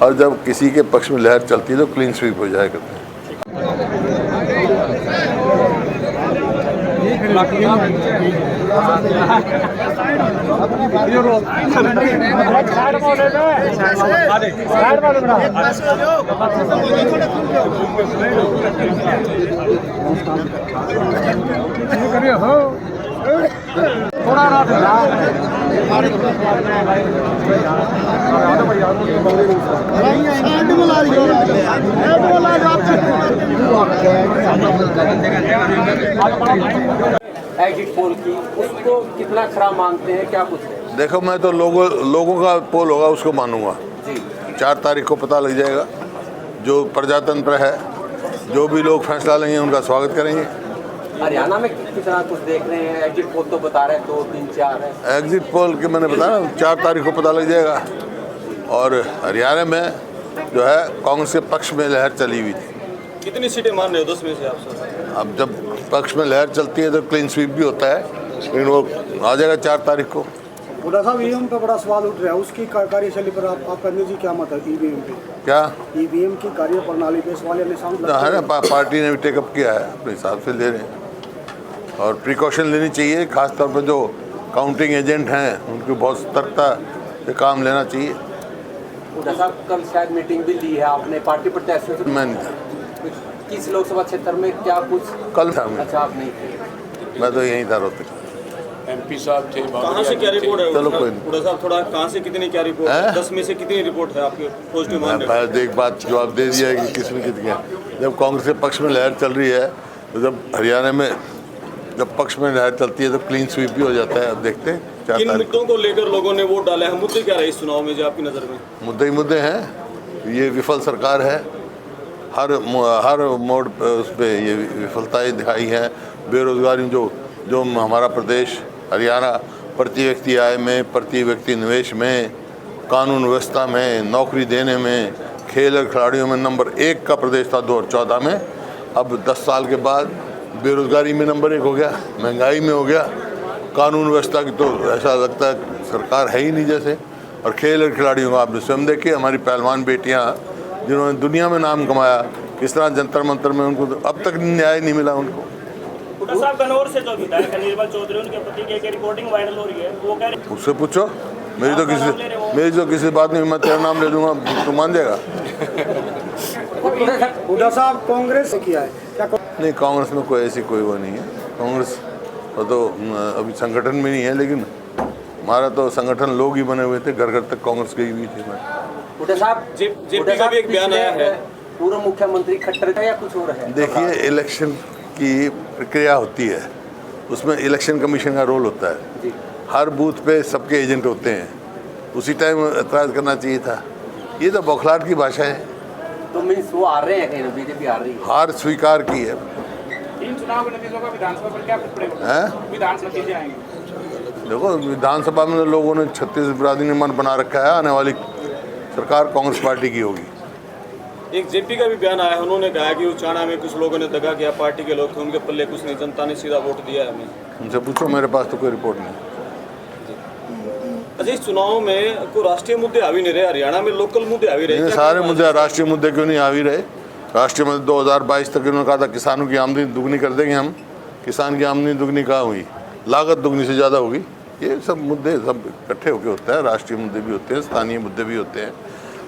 और जब किसी के पक्ष में लहर चलती है तो क्लीन स्वीप हो जाया करते हैं। एग्जिट पोल की उसको कितना खराब मानते हैं, क्या कुछ है? देखो, मैं तो लोगों का पोल होगा उसको मानूंगा जी। 4 तारीख को पता लग जाएगा। जो प्रजातंत्र है, जो भी लोग फैसला लेंगे उनका स्वागत करेंगे। हरियाणा में किस तरह कुछ देख रहे हैं? एग्जिट पोल तो बता रहे हैं 2, 3, 4 है। एग्जिट पोल के मैंने बताया 4 तारीख को पता लग जाएगा। और हरियाणा में जो है कांग्रेस के पक्ष में लहर चली हुई थी। कितनी सीटें मान रहे हो 10 में से आप सर? अब जब पक्ष में लहर चलती है तो क्लीन स्वीप भी होता है, लेकिन वो आ जाएगा 4 तारीख को। हुड्डा साहब, ईवीएम पे बड़ा सवाल उठ रहा है, उसकी कार्यशैली पर आपका निजी क्या मत है? ईवीएम पे क्या ईवीएम की कार्य प्रणाली पे इस वाले निशान है ना, पार्टी ने भी टेकअप किया है, अपने हिसाब से ले रहे हैं। और प्रिकॉशन लेनी चाहिए, खासतौर पर जो काउंटिंग एजेंट हैं उनकी बहुत सतर्कता से काम लेना चाहिए। हुड्डा साहब, कल शायद मीटिंग भी ली है आपने पार्टी प्रत्याशियों से? मैं नहीं था। किस लोकसभा क्षेत्र में क्या कुछ? कल था मैं। अच्छा, आप नहीं थे। मैं तो यहीं था रोहतक। एमपी साहब थे। कहाँ से क्या रिपोर्ट है? चलो कोई नहीं। हुड्डा साहब, थोड़ा कहाँ से कितनी क्या रिपोर्ट है? 10 में से कितनी रिपोर्ट है आपके पॉजिटिव मान रहे हो? एक बात जवाब दे दिया है कि किसमें कितनी है। जब कांग्रेस के पक्ष में लहर चल रही है तो जब हरियाणा में जब पक्ष में लहर चलती है तो क्लीन स्वीप भी हो जाता है। अब देखते हैं 4 किन तारीख मुद्दों को लेकर लोगों ने वोट डाले हैं? मुद्दे क्या रहे इस चुनाव में जो आपकी नज़र में? मुद्दे ही मुद्दे हैं। ये विफल सरकार है, हर मोड़ पे उस पर ये विफलताएं दिखाई हैं। बेरोजगारी जो हमारा प्रदेश हरियाणा प्रति व्यक्ति आय में, प्रति व्यक्ति निवेश में, कानून व्यवस्था में, नौकरी देने में, खेल और खिलाड़ियों में नंबर 1 का प्रदेश था 2014 में। अब 10 साल के बाद बेरोजगारी में नंबर 1 हो गया, महंगाई में हो गया, कानून व्यवस्था की तो ऐसा लगता है सरकार है ही नहीं जैसे। और खेल और खिलाड़ियों को आपने स्वयं देखिए, हमारी पहलवान बेटियाँ जिन्होंने दुनिया में नाम कमाया, किस तरह जंतर मंतर में उनको अब तक न्याय नहीं मिला उनको। हुड्डा साहब, गन्नौर से जो विधायक है निर्मल चौधरी, उनके पति की एक रिपोर्टिंग वायरल हो रही है, वो कह रहे उससे पूछो। मेरी तो किसी बात नहीं, मैं तेरा नाम ले दूंगा तो मान जाएगा। हुड्डा साहब कांग्रेस से किया है क्या? नहीं, कांग्रेस में कोई ऐसी कोई वो नहीं है। कांग्रेस तो अभी संगठन में नहीं है, लेकिन हमारा तो संगठन लोग ही बने हुए थे, घर घर तक कांग्रेस गई हुई थी। हुड्डा साहब, जेपी का भी एक बयान आया है। पूर्व मुख्यमंत्री खट्टर का या कुछ और है? देखिए, इलेक्शन की प्रक्रिया होती है, उसमें इलेक्शन कमीशन का रोल होता है। हर बूथ पे सबके एजेंट होते हैं, उसी टाइम एतराज़ करना चाहिए था। ये तो बौखलाहट की भाषा है। तो मीन्स वो आ रहे हैं कहीं, बीजेपी आ रही है? हार स्वीकार की है। 3 चुनाव के नतीजों का विधानसभा पर क्या पड़ेगा? विधानसभा नतीजे आएंगे। देखो, विधानसभा में लोगों ने 36 बिरादरी ने मन बना रखा है, आने वाली सरकार कांग्रेस पार्टी की होगी। एक जेपी का भी बयान आया है, उन्होंने कहा कि उचाना में कुछ लोगों ने दगा किया, पार्टी के लोग थे, उनके पल्ले कुछ नहीं, जनता ने सीधा वोट दिया है हमें। उनसे पूछो, मेरे पास तो कोई रिपोर्ट नहीं। अच्छा, इस चुनाव में कोई राष्ट्रीय मुद्दे हावी नहीं रहे? हरियाणा में लोकल मुद्दे हावी रहे? सारे मुद्दे, राष्ट्रीय मुद्दे क्यों नहीं हावी रहे? राष्ट्रीय मुद्दे 2022 तक इन्होंने कहा था किसानों की आमदनी दुगनी कर देंगे हम। किसान की आमदनी दुगनी कहाँ हुई? लागत दुगनी से ज़्यादा होगी। ये सब मुद्दे सब इकट्ठे होकर होता है। राष्ट्रीय मुद्दे भी होते हैं, स्थानीय मुद्दे भी होते हैं।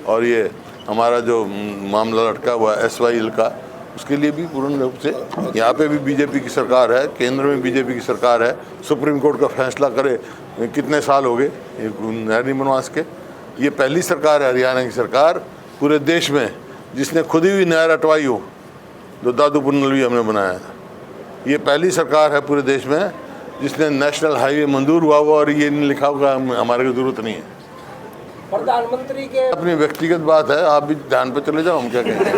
और ये हमारा जो मामला लटका हुआ है SYL का, उसके लिए भी पूर्ण रूप से यहाँ पे भी बीजेपी की सरकार है, केंद्र में बीजेपी की सरकार है। सुप्रीम कोर्ट का फैसला करे, कितने साल हो गए नहरी बनवास के। ये पहली सरकार है हरियाणा की सरकार पूरे देश में जिसने खुद ही नहर अटवाई हो, जो दादूपुर नलवी हमने बनाया था। ये पहली सरकार है पूरे देश में जिसने नेशनल हाईवे मंजूर हुआ और ये नहीं लिखा होगा हमारे को जरूरत नहीं है। प्रधानमंत्री के अपनी व्यक्तिगत बात है, आप भी ध्यान पे चले जाओ, हम क्या कहेंगे।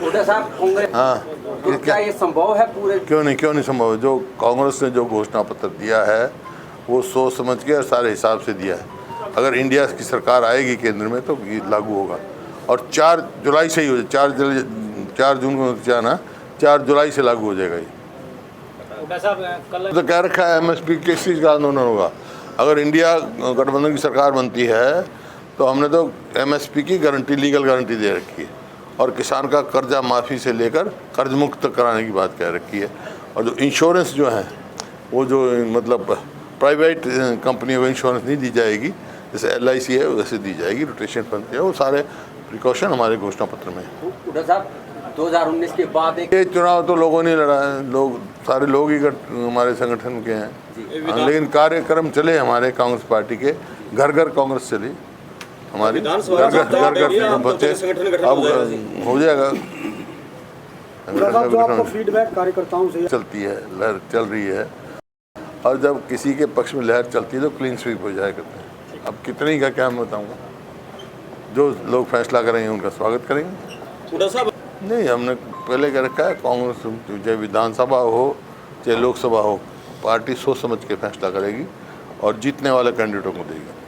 हुड्डा साहब, कांग्रेस हाँ, क्या ये संभव है पूरे? क्यों नहीं संभव है। जो कांग्रेस ने जो घोषणा पत्र दिया है वो सोच समझ के और सारे हिसाब से दिया है। अगर इंडिया की सरकार आएगी केंद्र में तो ये लागू होगा। और 4 जुलाई से ही हो, 4 जून को जाना, 4 जुलाई से लागू हो जाएगा। ये तो कह रखा है MSP किस चीज़ का आंदोलन होगा। अगर इंडिया गठबंधन की सरकार बनती है तो हमने तो MSP की गारंटी, लीगल गारंटी दे रखी है और किसान का कर्जा माफ़ी से लेकर कर्ज मुक्त कराने की बात कह रखी है। और जो इंश्योरेंस जो है वो जो मतलब प्राइवेट कंपनी को इंश्योरेंस नहीं दी जाएगी, जैसे LIC है वैसे दी जाएगी, रोटेशन फंड है, वो सारे प्रिकॉशन हमारे घोषणा पत्र में है। हुड्डा साहब 2019 के बाद एक ये चुनाव तो लोगों ने लड़ा है, लोग सारे लोग ही हमारे संगठन के हैं। हाँ, लेकिन कार्यक्रम चले हमारे कांग्रेस पार्टी के, घर घर कांग्रेस चली हमारी, विधानसभा घर घर बच्चे, अब हो जाएगा। हुड्डा साहब, जो आपको फीडबैक कार्यकर्ताओं से चलती है, लहर चल रही है, और जब किसी के पक्ष में लहर चलती है तो क्लीन स्वीप हो जाया करते हैं। अब कितनी का क्या मैं बताऊँगा, जो लोग फैसला करेंगे उनका स्वागत करेंगे। हुड्डा साहब नहीं, हमने पहले कह रखा है, कांग्रेस चाहे विधानसभा हो चाहे लोकसभा हो, पार्टी सोच समझ के फैसला करेगी और जीतने वाले कैंडिडेटों को देगी।